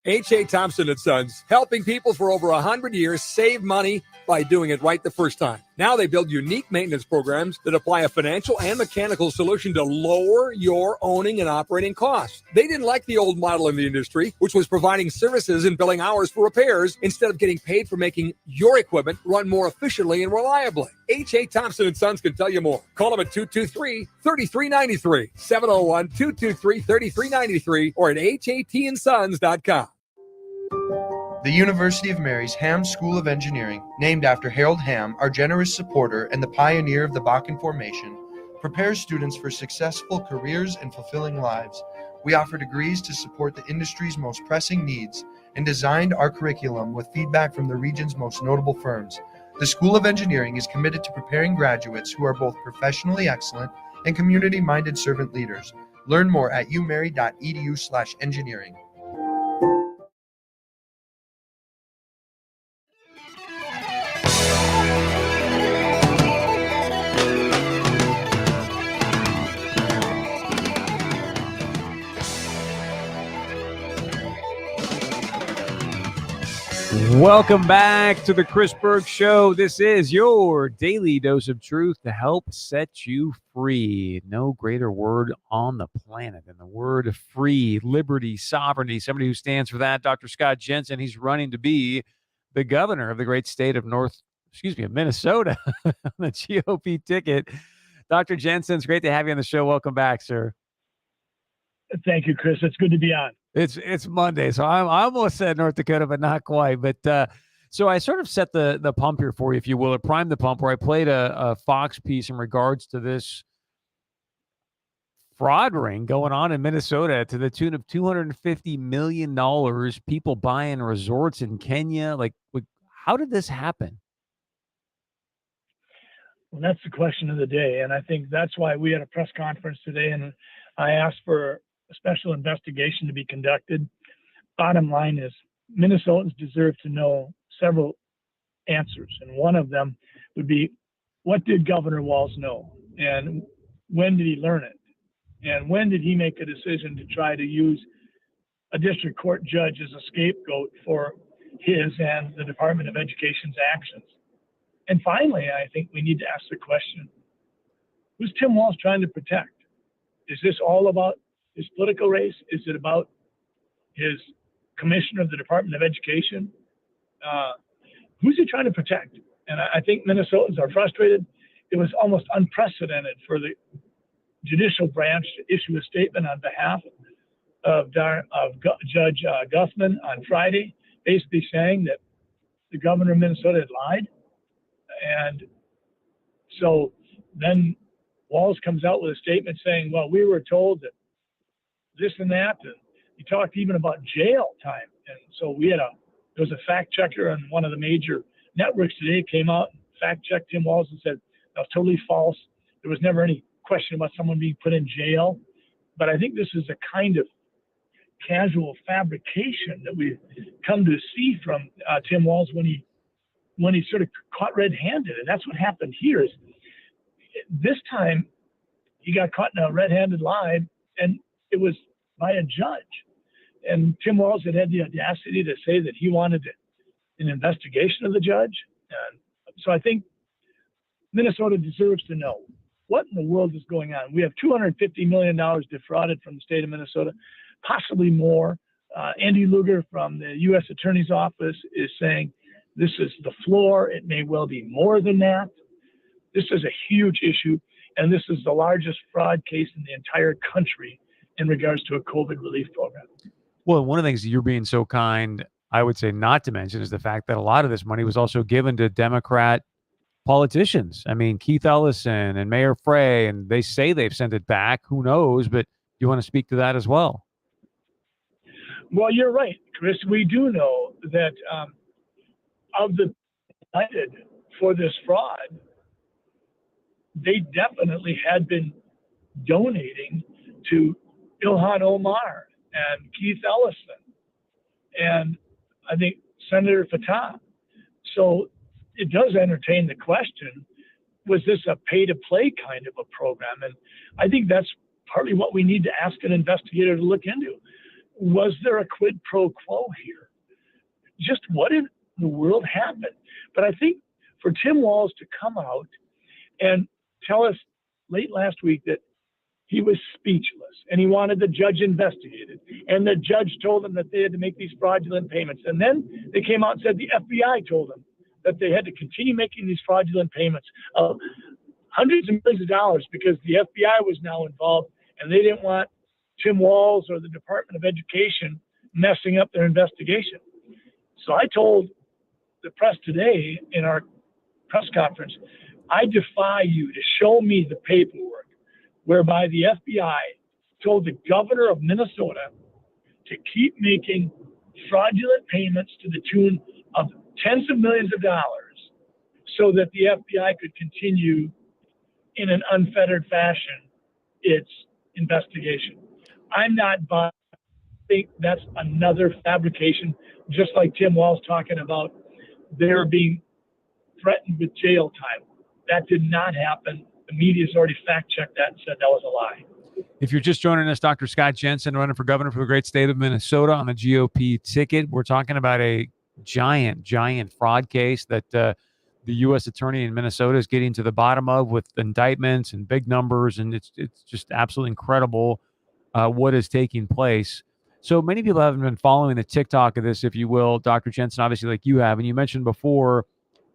H.A. Thompson & Sons, helping people for over 100 years save money by doing it right the first time. Now they build unique maintenance programs that apply a financial and mechanical solution to lower your owning and operating costs. They didn't like the old model in the industry, which was providing services and billing hours for repairs instead of getting paid for making your equipment run more efficiently and reliably. H.A. Thompson & Sons can tell you more. Call them at 223-3393, 701-223-3393, or at hatsons.com. The University of Mary's Ham School of Engineering, named after Harold Ham, our generous supporter and the pioneer of the Bakken Formation, prepares students for successful careers and fulfilling lives. We offer degrees to support the industry's most pressing needs and designed our curriculum with feedback from the region's most notable firms. The School of Engineering is committed to preparing graduates who are both professionally excellent and community-minded servant leaders. Learn more at umary.edu/engineering. Welcome back to the Chris Berg Show. This is your daily dose of truth to help set you free. No greater word on the planet than the word free, liberty, sovereignty. Somebody who stands for that, Dr. Scott Jensen. He's running to be the governor of the great state of Minnesota on the GOP ticket. Dr. Jensen, it's great to have you on the show. Welcome back, sir. Thank you, Chris. It's good to be on. It's Monday, so I almost said North Dakota, but not quite. But so I sort of set the pump here for you, if you will, or primed the pump, where I played a Fox piece in regards to this fraud ring going on in Minnesota to the tune of $250 million, people buying resorts in Kenya. Like, how did this happen? Well, that's the question of the day. And I think that's why we had a press conference today, and I asked for a special investigation to be conducted. Bottom line is Minnesotans deserve to know several answers. And one of them would be, what did Governor Walz know? And when did he learn it? And when did he make a decision to try to use a district court judge as a scapegoat for his and the Department of Education's actions? And finally, I think we need to ask the question, who's Tim Walz trying to protect? Is this all about his political race? Is it about his commissioner of the Department of Education? Who's he trying to protect? And I think Minnesotans are frustrated. it was almost unprecedented for the judicial branch to issue a statement on behalf of Judge Guthman on Friday, basically saying that the governor of Minnesota had lied. And so then Walz comes out with a statement saying, well, we were told that this and that. And he talked even about jail time. And so there was a fact checker on one of the major networks today came out and fact checked Tim Walz and said that was totally false. There was never any question about someone being put in jail. But I think this is a kind of casual fabrication that we've come to see from Tim Walz when he sort of caught red-handed. And that's what happened here. Is this time he got caught in a red-handed lie, and it was by a judge. And Tim Walz had the audacity to say that he wanted an investigation of the judge. And so I think Minnesota deserves to know what in the world is going on. We have $250 million defrauded from the state of Minnesota, possibly more. Andy Luger from the U.S. Attorney's Office is saying this is the floor. It may well be more than that. This is a huge issue, and this is the largest fraud case in the entire country in regards to a COVID relief program. Well, one of the things that you're being so kind, I would say not to mention, is the fact that a lot of this money was also given to Democrat politicians. I mean, Keith Ellison and Mayor Frey, and they say they've sent it back. Who knows? But you want to speak to that as well? Well, you're right, Chris. We do know that of the indicted for this fraud, they definitely had been donating to Ilhan Omar and Keith Ellison and I think Senator Fatah. So it does entertain the question, was this a pay-to-play kind of a program? And I think that's partly what we need to ask an investigator to look into. Was there a quid pro quo here? Just what in the world happened? But I think for Tim Walz to come out and tell us late last week that he was speechless and he wanted the judge investigated, and the judge told him that they had to make these fraudulent payments. And then they came out and said the FBI told them that they had to continue making these fraudulent payments of hundreds of millions of dollars because the FBI was now involved and they didn't want Tim Walz or the Department of Education messing up their investigation. So I told the press today in our press conference, I defy you to show me the paperwork whereby the FBI told the governor of Minnesota to keep making fraudulent payments to the tune of tens of millions of dollars so that the FBI could continue in an unfettered fashion its investigation. I'm not buying. I think that's another fabrication, just like Tim Walz talking about they're being threatened with jail time. That did not happen. The media's already fact-checked that and said that was a lie. If you're just joining us, Dr. Scott Jensen, running for governor for the great state of Minnesota on the GOP ticket. We're talking about a giant fraud case that the U.S. attorney in Minnesota is getting to the bottom of with indictments and big numbers, and it's just absolutely incredible what is taking place. So many people haven't been following the TikTok of this, if you will, Dr. Jensen, obviously like you have. And you mentioned before,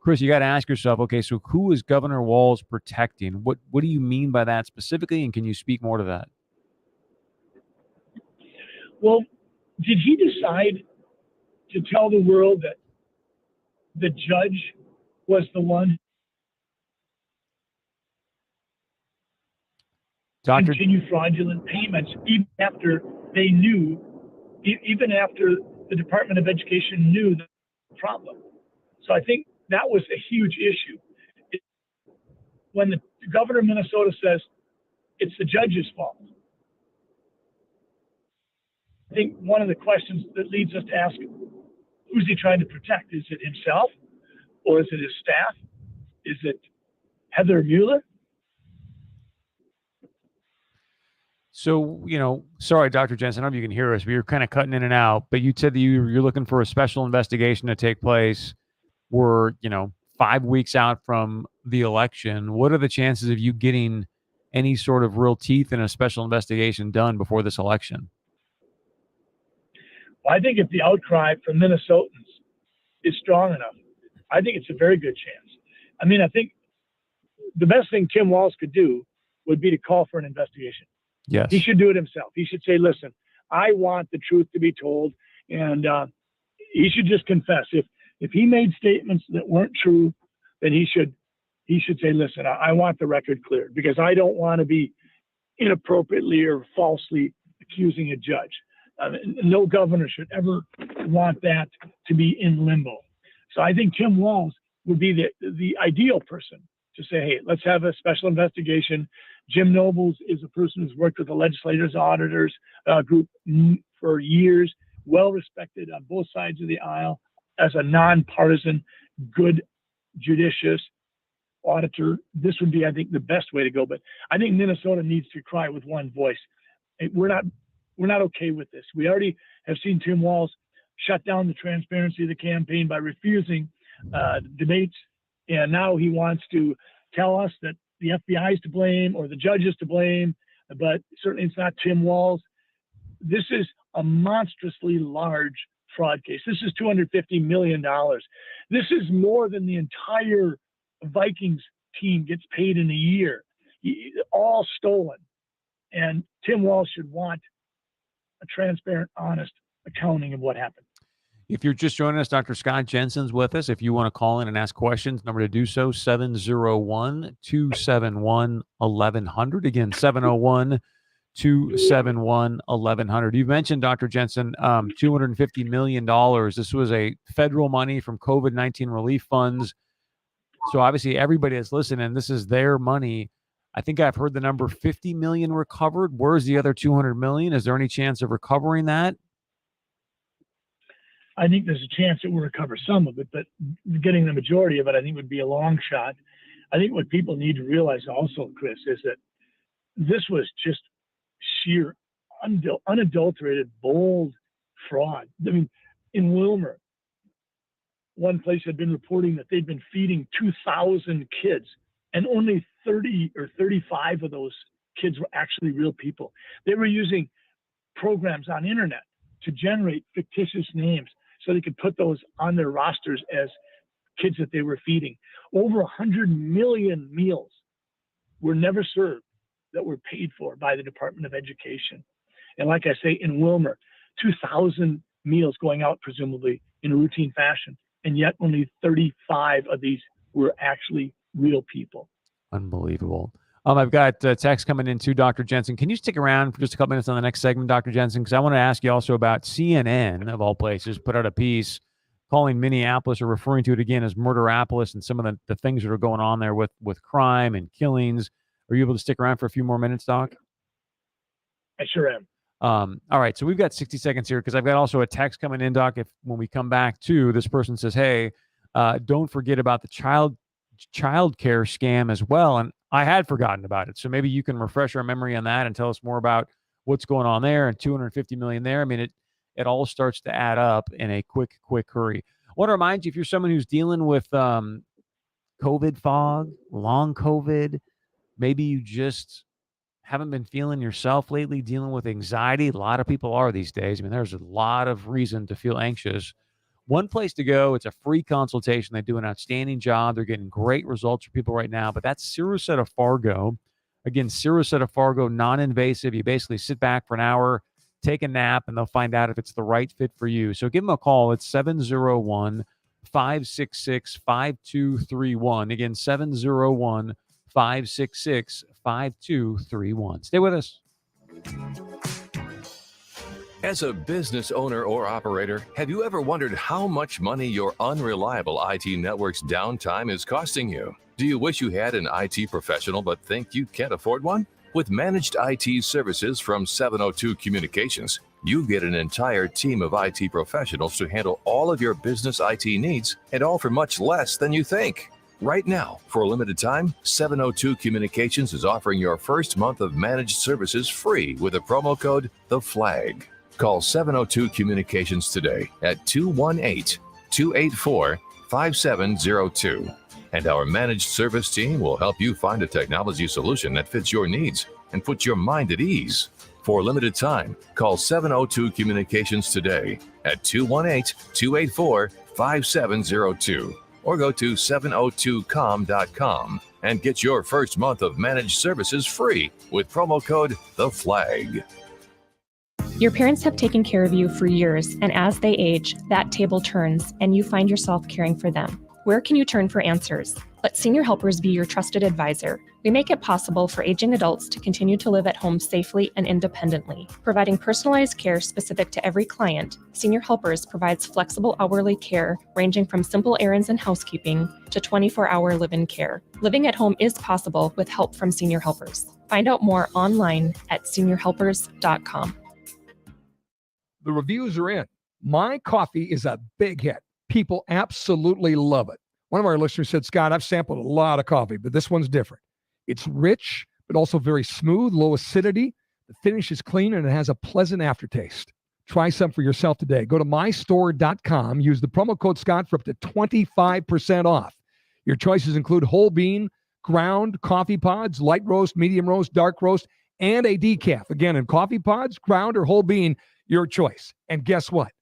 Chris, you got to ask yourself, okay, so who is Governor Walz protecting? What do you mean by that specifically, and can you speak more to that? Well, did he decide to tell the world that the judge was the one to continue fraudulent payments even after they knew, even after the Department of Education knew the problem? So I think that was a huge issue. When the governor of Minnesota says it's the judge's fault, I think one of the questions that leads us to ask, who's he trying to protect? Is it himself, or is it his staff? Is it Heather Mueller? So, sorry, Dr. Jensen, I don't know if you can hear us, but you're kind of cutting in and out. But you said that you're looking for a special investigation to take place. We're, 5 weeks out from the election. What are the chances of you getting any sort of real teeth in a special investigation done before this election? Well, I think if the outcry from Minnesotans is strong enough, I think it's a very good chance. I mean, I think the best thing Tim Walz could do would be to call for an investigation. Yes. He should do it himself. He should say, listen, I want the truth to be told. And he should just confess. If he made statements that weren't true, then he should say, listen, I want the record cleared because I don't want to be inappropriately or falsely accusing a judge. No governor should ever want that to be in limbo. So I think Tim Walz would be the ideal person to say, hey, let's have a special investigation. Jim Nobles is a person who's worked with the legislators, auditors group for years, well respected on both sides of the aisle as a nonpartisan, good, judicious auditor. This would be, I think, the best way to go. But I think Minnesota needs to cry with one voice. We're not okay with this. We already have seen Tim Walz shut down the transparency of the campaign by refusing debates, and now he wants to tell us that the FBI is to blame or the judge is to blame, but certainly it's not Tim Walz. This is a monstrously large fraud case. This is $250 million. This is more than the entire Vikings team gets paid in a year, all stolen. And Tim Walz should want a transparent, honest accounting of what happened. If you're just joining us, Dr. Scott Jensen's with us. If you want to call in and ask questions, number to do so, 701-271-1100. Again, 701-271-1100. You mentioned, Dr. Jensen, $250 million. This was a federal money from COVID-19 relief funds. So obviously everybody that's listening, this is their money. I think I've heard the number 50 million recovered. Where's the other 200 million? Is there any chance of recovering that? I think there's a chance that we'll recover some of it, but getting the majority of it, I think, would be a long shot. I think what people need to realize also, Chris, is that this was just sheer, unadulterated, bold fraud. I mean, in Wilmer, one place had been reporting that they'd been feeding 2,000 kids, and only 30 or 35 of those kids were actually real people. They were using programs on internet to generate fictitious names so they could put those on their rosters as kids that they were feeding. Over 100 million meals were never served that were paid for by the Department of Education. And like I say, in Wilmer, 2,000 meals going out presumably in a routine fashion, and yet only 35 of these were actually real people. Unbelievable. I've got text coming in too, Dr. Jensen. Can you stick around for just a couple minutes on the next segment, Dr. Jensen? Because I want to ask you also about CNN, of all places, put out a piece calling Minneapolis, or referring to it again as Murderapolis, and some of the things that are going on there with crime and killings. Are you able to stick around for a few more minutes, Doc? I sure am. All right, so we've got 60 seconds here because I've got also a text coming in, Doc. If when we come back to this person says, hey, don't forget about the child care scam as well. And I had forgotten about it. So maybe you can refresh our memory on that and tell us more about what's going on there, and $250 million there. I mean, it all starts to add up in a quick hurry. I want to remind you, if you're someone who's dealing with COVID fog, long COVID, maybe you just haven't been feeling yourself lately, dealing with anxiety. A lot of people are these days. I mean, there's a lot of reason to feel anxious. One place to go, it's a free consultation. They do an outstanding job. They're getting great results for people right now. But that's Sirocetta Fargo. Again, Sirocetta Fargo, non-invasive. You basically sit back for an hour, take a nap, and they'll find out if it's the right fit for you. So give them a call. It's 701-566-5231. Again, 701-566-5231. Stay with us. As a business owner or operator, have you ever wondered how much money your unreliable IT network's downtime is costing you? Do you wish you had an IT professional but think you can't afford one? With managed IT services from 702 Communications, you get an entire team of IT professionals to handle all of your business IT needs, and all for much less than you think. Right now, for a limited time, 702 Communications is offering your first month of managed services free with a promo code THEFLAG. Call 702 Communications today at 218-284-5702. And our managed service team will help you find a technology solution that fits your needs and puts your mind at ease. For a limited time, call 702 Communications today at 218-284-5702. or go to 702com.com and get your first month of managed services free with promo code THEFLAG. Your parents have taken care of you for years, and as they age, that table turns and you find yourself caring for them. Where can you turn for answers? Let Senior Helpers be your trusted advisor. We make it possible for aging adults to continue to live at home safely and independently. Providing personalized care specific to every client, Senior Helpers provides flexible hourly care ranging from simple errands and housekeeping to 24-hour live-in care. Living at home is possible with help from Senior Helpers. Find out more online at seniorhelpers.com. The reviews are in. My coffee is a big hit. People absolutely love it. One of our listeners said, Scott, I've sampled a lot of coffee, but this one's different. It's rich, but also very smooth, low acidity. The finish is clean, and it has a pleasant aftertaste. Try some for yourself today. Go to mystore.com. Use the promo code Scott for up to 25% off. Your choices include whole bean, ground, coffee pods, light roast, medium roast, dark roast, and a decaf. Again, in coffee pods, ground, or whole bean, your choice. And guess what?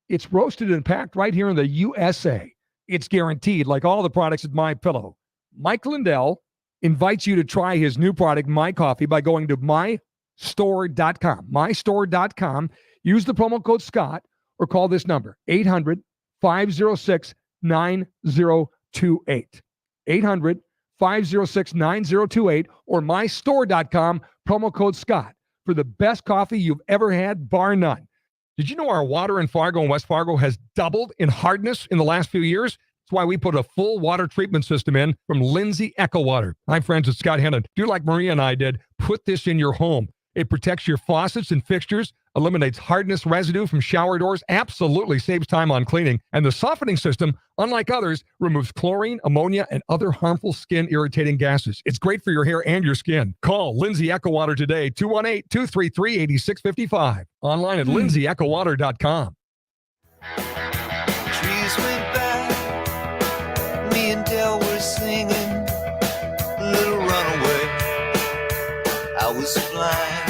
It's roasted and packed right here in the USA. It's guaranteed, like all the products at MyPillow. Mike Lindell invites you to try his new product, My Coffee, by going to mystore.com. Mystore.com. Use the promo code Scott or call this number, 800-506-9028. 800-506-9028 or mystore.com, promo code Scott for the best coffee you've ever had, bar none. Did you know our water in Fargo and West Fargo has doubled in hardness in the last few years? That's why we put a full water treatment system in from Lindsay Echo Water. Hi, friends, it's Scott Hennon. Do like Maria and I did. Put this in your home. It protects your faucets and fixtures, eliminates hardness residue from shower doors, absolutely saves time on cleaning. And the softening system, unlike others, removes chlorine, ammonia, and other harmful skin irritating gases. It's great for your hair and your skin. Call Lindsay Echo Water today, 218-233-8655. Online at lindsayEchoWater.com. Trees went by, me and Del were singing Little Runaway. I was blind.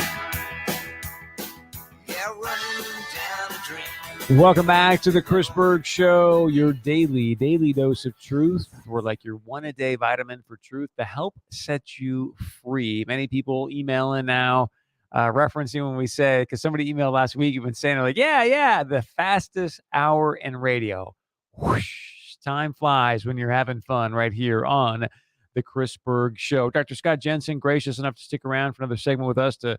Welcome back to the Chris Berg Show, your daily dose of truth. We're like your one-a-day vitamin for truth to help set you free. Many people email in now, referencing when we say, because somebody emailed last week, you've been saying, like, yeah, the fastest hour in radio. Whoosh, time flies when you're having fun right here on the Chris Berg Show. Dr. Scott Jensen, gracious enough to stick around for another segment with us to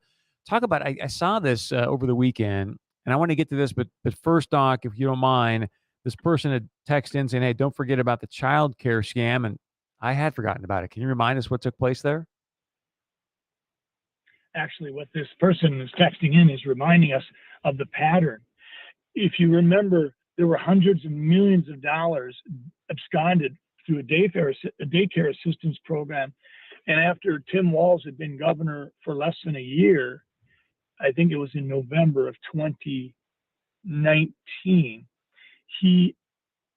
talk about, I saw this over the weekend, and I want to get to this, but first, Doc, if you don't mind, this person had texted in saying, hey, don't forget about the child care scam, and I had forgotten about it. Can you remind us what took place there? Actually, what this person is texting in is reminding us of the pattern. If you remember, there were hundreds of millions of dollars absconded through a daycare assistance program. And after Tim Walz had been governor for less than a year, I think it was in November of 2019, he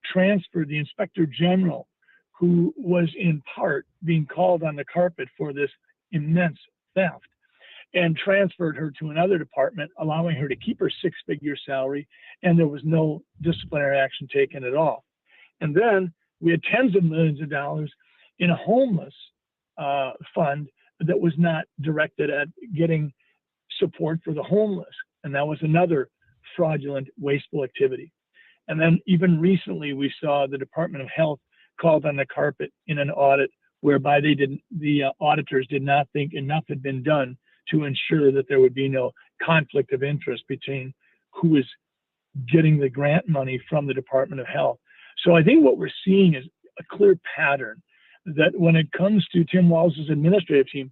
transferred the inspector general, who was in part being called on the carpet for this immense theft, and transferred her to another department, allowing her to keep her six-figure salary, and there was no disciplinary action taken at all. And then we had tens of millions of dollars in a homeless fund that was not directed at getting support for the homeless. And that was another fraudulent, wasteful activity. And then even recently, we saw the Department of Health called on the carpet in an audit whereby the auditors did not think enough had been done to ensure that there would be no conflict of interest between who is getting the grant money from the Department of Health. So I think what we're seeing is a clear pattern that when it comes to Tim Walz's administrative team,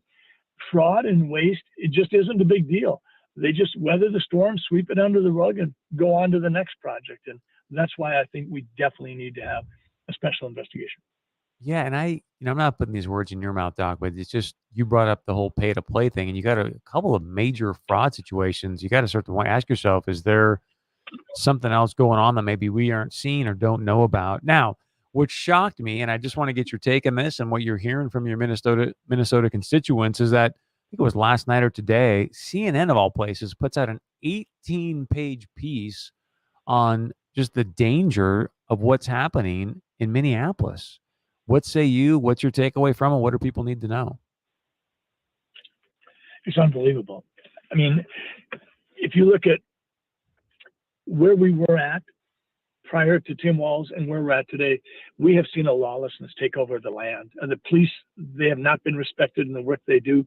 fraud and waste, it just isn't a big deal. They just weather the storm, sweep it under the rug, and go on to the next project. And that's why I think we definitely need to have a special investigation. Yeah, and I'm not putting these words in your mouth, Doc, but it's just, you brought up the whole pay-to-play thing, and you got a couple of major fraud situations. You got to start to ask yourself, is there something else going on that maybe we aren't seeing or don't know about? Now, what shocked me, and I just want to get your take on this and what you're hearing from your Minnesota constituents, is that, I think it was last night or today, CNN of all places puts out an 18-page piece on just the danger of what's happening in Minneapolis. What say you? What's your takeaway from it? What do people need to know? It's unbelievable. I mean, if you look at where we were at prior to Tim Walz and where we're at today, we have seen a lawlessness take over the land. And the police, they have not been respected in the work they do.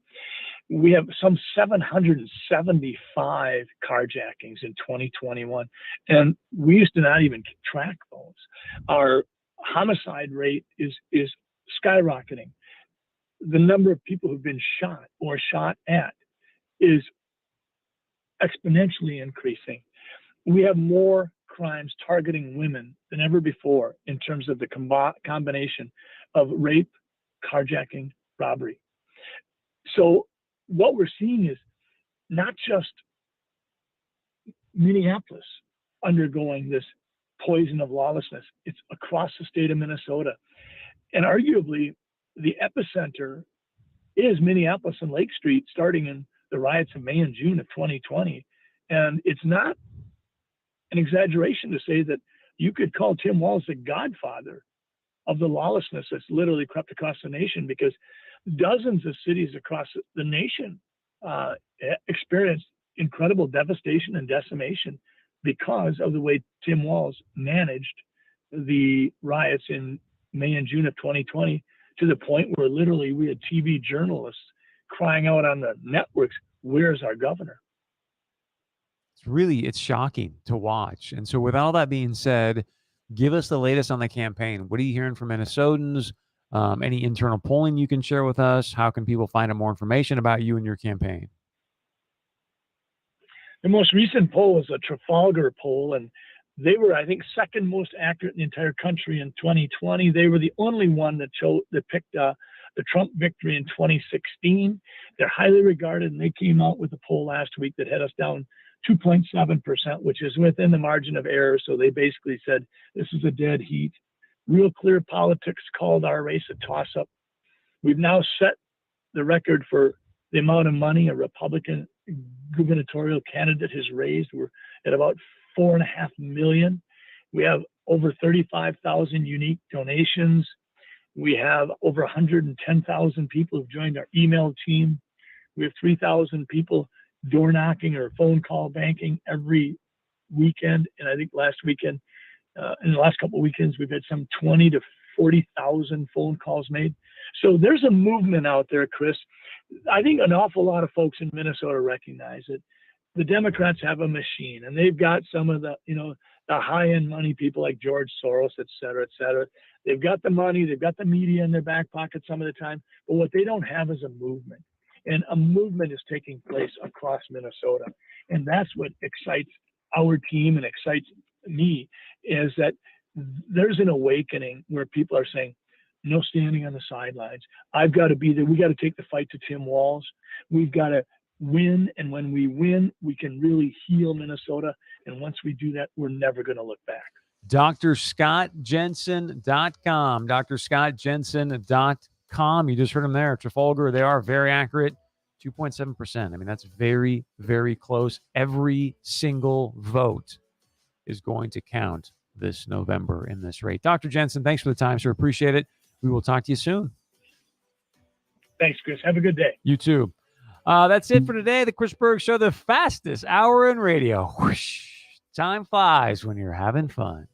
We have some 775 carjackings in 2021, and we used to not even track those. Our homicide rate is skyrocketing. The number of people who've been shot or shot at is exponentially increasing. We have more crimes targeting women than ever before in terms of the combination of rape, carjacking, robbery. So what we're seeing is not just Minneapolis undergoing this poison of lawlessness, it's across the state of Minnesota. And arguably, the epicenter is Minneapolis and Lake Street, starting in the riots of May and June of 2020. And it's not an exaggeration to say that you could call Tim Walz the godfather of the lawlessness that's literally crept across the nation, because dozens of cities across the nation experienced incredible devastation and decimation because of the way Tim Walz managed the riots in May and June of 2020, to the point where literally we had TV journalists crying out on the networks, "Where's our governor?" It's shocking to watch. And so with all that being said, give us the latest on the campaign. What are you hearing from Minnesotans? Any internal polling you can share with us? How can people find out more information about you and your campaign? The most recent poll was a Trafalgar poll, and they were, I think, second most accurate in the entire country in 2020. They were the only one that picked the Trump victory in 2016. They're highly regarded, and they came out with a poll last week that had us down 2.7%, which is within the margin of error. So they basically said this is a dead heat. Real Clear Politics called our race a toss-up. We've now set the record for the amount of money a Republican gubernatorial candidate has raised. We're at about $4.5 million. We have over 35,000 unique donations. We have over 110,000 people who've joined our email team. We have 3,000 people door knocking or phone call banking every weekend. And I think last weekend, in the last couple of weekends, we've had some 20 to 40,000 phone calls made. So there's a movement out there, Chris. I think an awful lot of folks in Minnesota recognize it. The Democrats have a machine, and they've got some of the, the high-end money people like George Soros, et cetera, et cetera. They've got the money, they've got the media in their back pocket some of the time, but what they don't have is a movement. And a movement is taking place across Minnesota. And that's what excites our team and excites me, is that there's an awakening where people are saying, no standing on the sidelines. I've got to be there. We got to take the fight to Tim Walz. We've got to win. And when we win, we can really heal Minnesota. And once we do that, we're never going to look back. DrScottJensen.com. DrScottJensen.com. You just heard him there. Trafalgar, they are very accurate. 2.7%. I mean, that's very, very close. Every single vote is going to count this November in this rate. Dr. Jensen, thanks for the time, sir. Appreciate it. We will talk to you soon. Thanks, Chris. Have a good day. You too. That's it for today. The Chris Berg Show, the fastest hour in radio. Whoosh. Time flies when you're having fun.